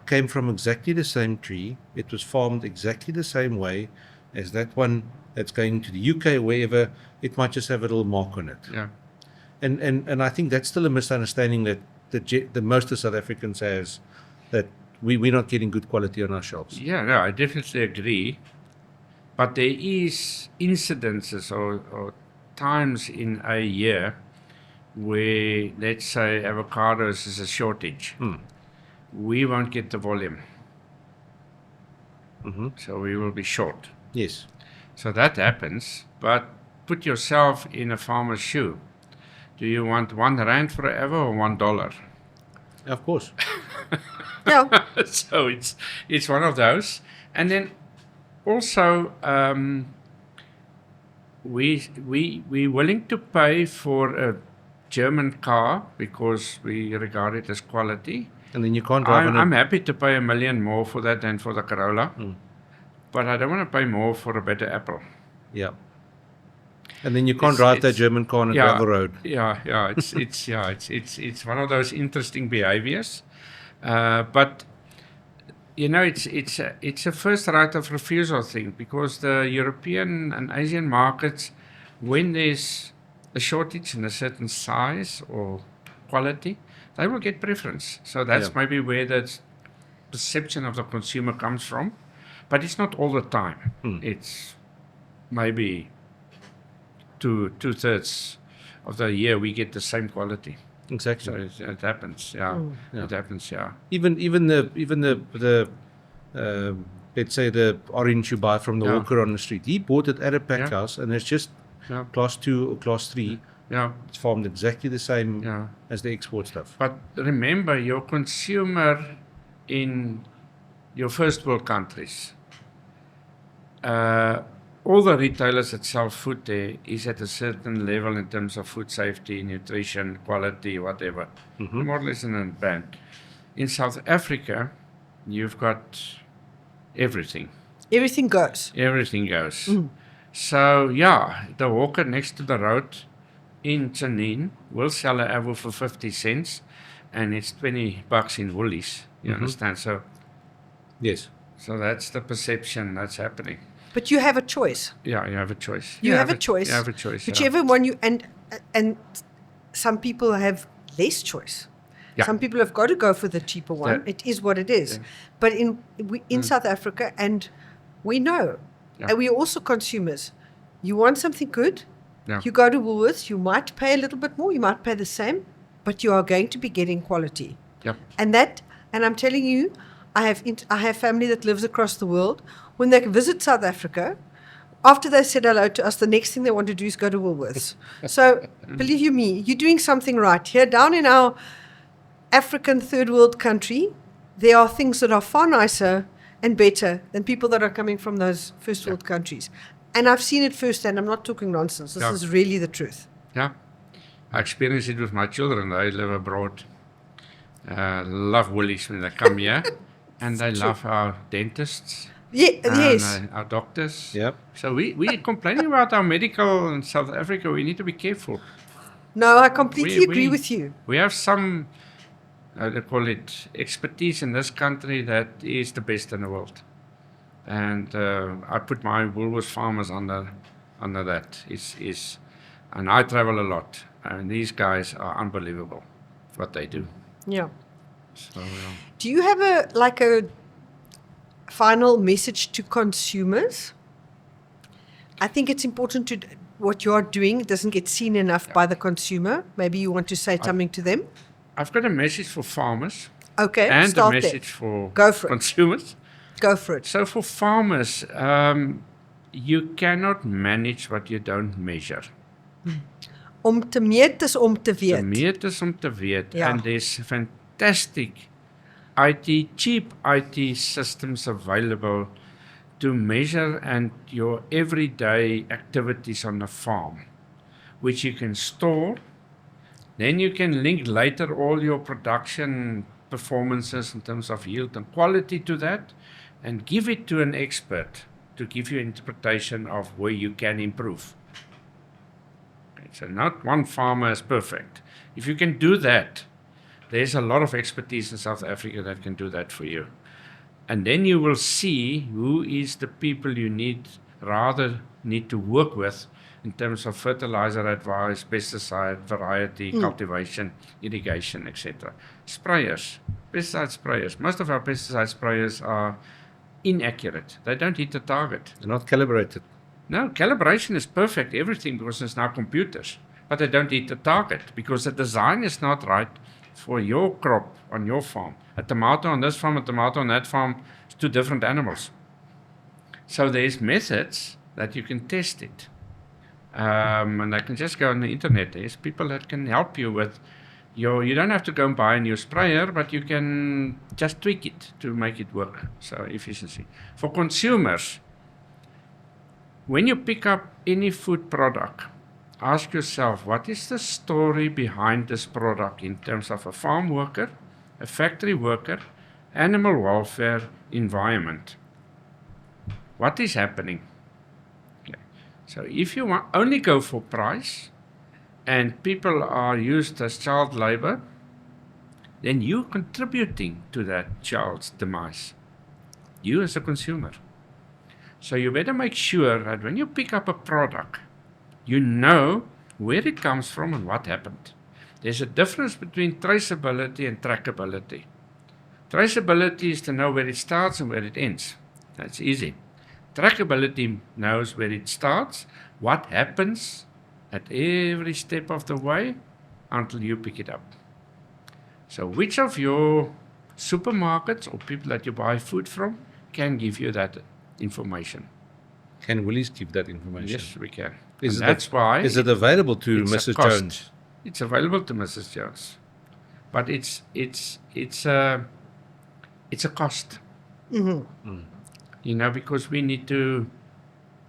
came from exactly the same tree. It was farmed exactly the same way as that one that's going to the UK or wherever. It might just have a little mark on it. Yeah. And I think that's still a misunderstanding that most of South Africans has, that we're not getting good quality on our shelves. Yeah, no, I definitely agree. But there is incidences or times in a year where, let's say, avocados is a shortage. We won't get the volume. So we will be short. Yes. So that happens, but put yourself in a farmer's shoe. Do you want R1 forever or $1? Of course. Yeah. So it's one of those. And then also we're willing to pay for a German car because we regard it as quality. And then you can't drive I'm happy to pay $1 million more for that than for the Corolla. But I don't want to pay more for a better Apple. Yeah. And then you can't drive that German car on a gravel road. Yeah. It's one of those interesting behaviors. But it's a first right of refusal thing, because the European and Asian markets, when there's a shortage in a certain size or quality, they will get preference. So that's maybe where the perception of the consumer comes from. But it's not all the time. It's maybe two-thirds of the year we get the same quality. Exactly. So it happens. Yeah. It happens. Yeah. Even the let's say the orange you buy from the walker on the street, he bought it at a pack house, and it's just class 2 or class 3. Yeah. It's farmed exactly the same as the export stuff. But remember, your consumer in your first world countries, all the retailers that sell food there is at a certain level in terms of food safety, nutrition, quality, whatever. More or less in a band. In South Africa, you've got everything. Everything goes. Everything goes. So, yeah, the hawker next to the road in Janine will sell an apple for 50 cents and it's $20 in Woolies. You understand? So, Yes. so that's the perception that's happening. But you have a choice. Yeah, you have a choice. You have a choice. You have a choice. Whichever one you and some people have less choice. Yeah. Some people have got to go for the cheaper one. Yeah. It is what it is. Yeah. But in South Africa, and we know, and we're also consumers. You want something good, you go to Woolworths. You might pay a little bit more. You might pay the same, but you are going to be getting quality. Yep. And I'm telling you, I have family that lives across the world. When they visit South Africa, after they said hello to us, the next thing they want to do is go to Woolworths. So believe you me, you're doing something right. Here down in our African third world country, there are things that are far nicer and better than people that are coming from those first world countries. And I've seen it firsthand. I'm not talking nonsense. This is really the truth. Yeah. I experience it with my children. They live abroad. Love Woolies when they come here. And they love our dentists. Yes. Our doctors. Yep. So we complaining about our medical in South Africa. We need to be careful. No, I completely agree with you. We have some, they call it expertise in this country that is the best in the world. And I put my Woolworths farmers under that. And I travel a lot. And these guys are unbelievable, what they do. Yeah. So, do you have a final message to consumers? I think it's important to what you're doing doesn't get seen enough by the consumer. Maybe you want to say something to them. I've got a message for farmers. Okay, and start a message for Go for consumers. Go for it. So for farmers, you cannot manage what you don't measure. Om te meet is om te Te weet. meet is om te weet. Ja. And there's fantastic cheap IT systems available to measure and your everyday activities on the farm, which you can store. Then you can link later all your production performances in terms of yield and quality to that and give it to an expert to give you interpretation of where you can improve. Okay, so not one farmer is perfect. If you can do that, there's a lot of expertise in South Africa that can do that for you. And then you will see who is the people you need to work with in terms of fertilizer advice, pesticide, variety, cultivation, irrigation, etc. Sprayers, pesticide sprayers. Most of our pesticide sprayers are inaccurate. They don't hit the target. They're not calibrated. No, calibration is perfect, everything, because it's now computers. But they don't hit the target because the design is not right for your crop on your farm. A tomato on this farm, a tomato on that farm, it's two different animals. So there's methods that you can test it. And I can just go on the internet. There's people that can help you with you don't have to go and buy a new sprayer, but you can just tweak it to make it work. So efficiency. For consumers, when you pick up any food product, ask yourself, what is the story behind this product in terms of a farm worker, a factory worker, animal welfare, environment? What is happening? Okay. So if you only go for price and people are used as child labor, then you're contributing to that child's demise, you as a consumer. So you better make sure that when you pick up a product, you know where it comes from and what happened. There's a difference between traceability and trackability. Traceability is to know where it starts and where it ends. That's easy. Trackability knows where it starts, what happens at every step of the way until you pick it up. So which of your supermarkets or people that you buy food from can give you that information? Can Woolies give that information? Yes, we can. Is Is it available to it's a Mrs. cost. Jones? It's available to Mrs. Jones, but it's a cost. Mm-hmm. You know, because we need to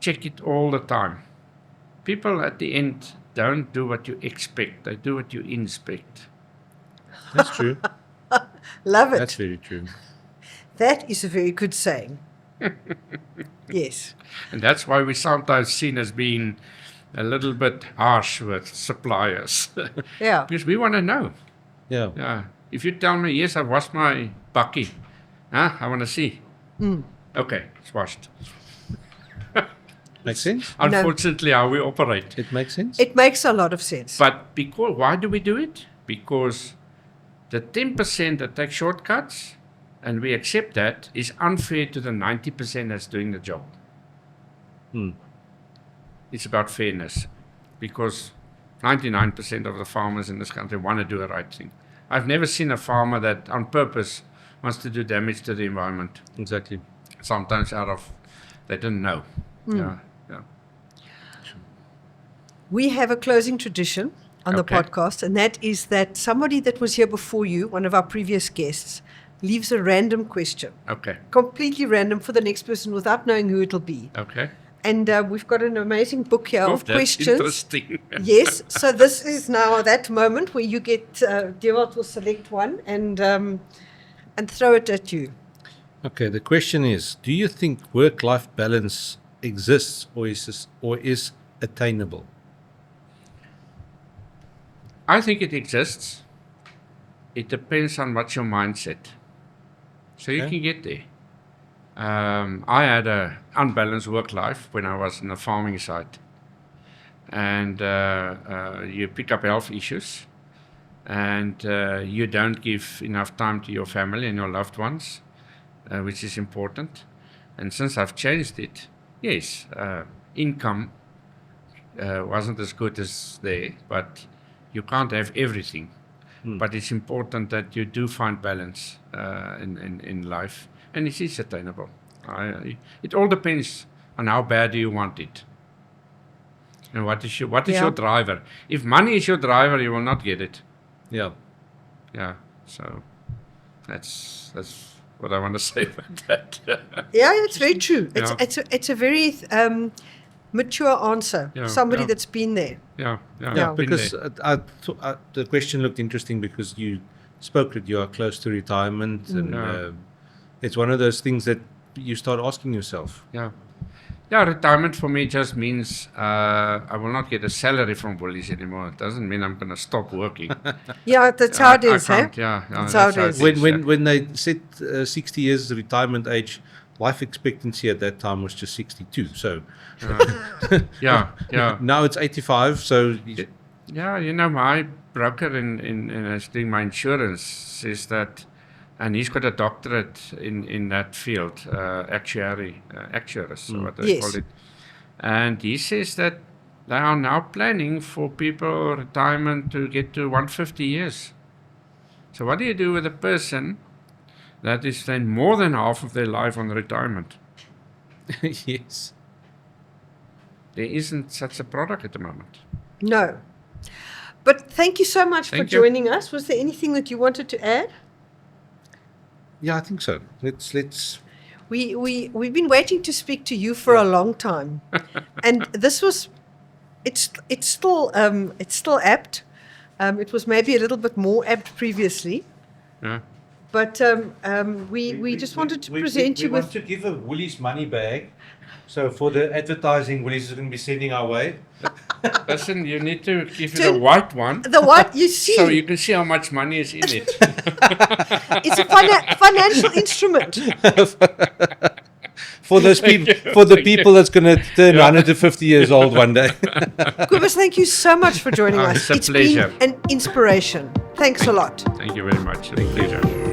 check it all the time. People at the end don't do what you expect. They do what you inspect. That's true. Love it. That's very true. That is a very good saying. Yes. And that's why we're sometimes seen as being a little bit harsh with suppliers. Yeah. Because we want to know. Yeah. Yeah. If you tell me, yes, I've washed my bakkie. Huh? I want to see. Okay, it's washed. Makes sense? Unfortunately, how we operate. It makes sense? It makes a lot of sense. But why do we do it? Because the 10% that take shortcuts, and we accept that, is unfair to the 90% that's doing the job. It's about fairness, because 99% of the farmers in this country want to do the right thing. I've never seen a farmer that on purpose wants to do damage to the environment. Exactly. Sometimes they didn't know. Yeah. We have a closing tradition on the Okay. podcast, and that is that somebody that was here before you, one of our previous guests, leaves a random question, Okay. completely random for the next person without knowing who it'll be. Okay. And we've got an amazing book here Oh, of that's questions. interesting. Yes, so this is now that moment where you get, Dewald will select one and throw it at you. Okay, the question is, do you think work-life balance exists or is attainable? I think it exists. It depends on what's your mindset. So you Okay. can get there. I had an unbalanced work life when I was in the farming side. And you pick up health issues. And you don't give enough time to your family and your loved ones, which is important. And since I've changed it, yes, income wasn't as good as there, but you can't have everything. But it's important that you do find balance in life, and it is attainable. It all depends on how bad you want it, and what is your driver. If money is your driver, you will not get it. Yeah. Yeah, so that's what I want to say about that. Yeah, it's very true. Yeah. It's a very mature answer. Yeah, Somebody yeah. that's been there. Yeah. Yeah. been Because there. the question looked interesting because you spoke that you are close to retirement, and Yeah. it's one of those things that you start asking yourself. Yeah, retirement for me just means I will not get a salary from Woolies anymore. It doesn't mean I'm going to stop working. Yeah, that's how it is, I eh? can't, yeah, That's how it is. When they set 60 years retirement age, life expectancy at that time was just 62. So Yeah. now it's 85. So Yeah, my broker in doing my insurance says that, and he's got a doctorate in that field, actuaries, what they Yes. call it. And he says that they are now planning for people retirement to get to 150 years. So what do you do with a person that is then more than half of their life on retirement? yes. There isn't such a product at the moment. No. But thank you so much for Thank you. joining us. Was there anything that you wanted to add? Yeah, I think so. Let's. We've been waiting to speak to you for a long time, and this was, it's still apt. It was maybe a little bit more apt previously, Yeah. but we just wanted to present you with. to give a Woolies money bag. So for the advertising, Woolies is going to be sending our way. Listen, you need to give it To- a white one. The what you see, So you can see how much money is in it. it's a financial instrument. For those people, for the people that's going to turn 150 years old one day. Kobus, thank you so much for joining us. It's a pleasure. been an inspiration. Thanks a lot. Thank you very much. It's a pleasure.